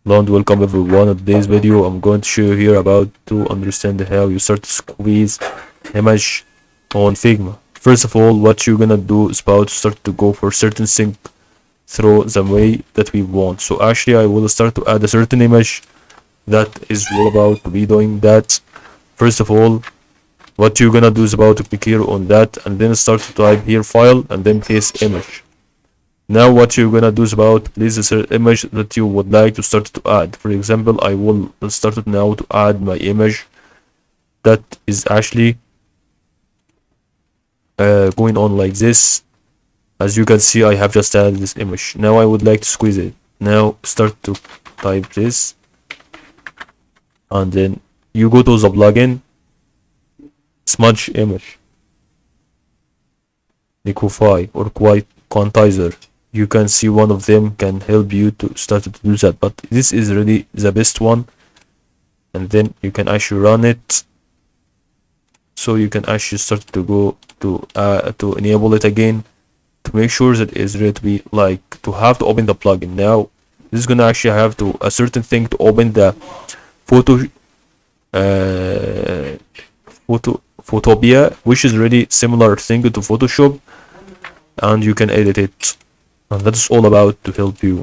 Hello and welcome everyone. In today's video, I'm going to show you here about to understand how you start to squeeze image on Figma. First of all, what you're gonna do is about to start to go for certain thing through the way that we want. So actually, I will start to add a certain image that is all about to be doing that. First of all, what you're gonna do is about to click here on that and then start to type here file and then paste image. Now what you're gonna do is about place the image that you would like to start to add. For example, I will start it now to add my image that is actually going on like this. As you can see, I have just added this image. Now I would like to squeeze it. Now start to type this and then you go to the plugin smudge image liquify or quantizer. You can see one of them can help you to start to do that, but this is really the best one. And then you can actually run it, so you can actually start to go to enable it again to make sure that it's ready to be like to have to open the plugin. Now this is gonna actually have to a certain thing to open the photo photopia, which is really similar thing to Photoshop, and you can edit it. And that's all about to help you.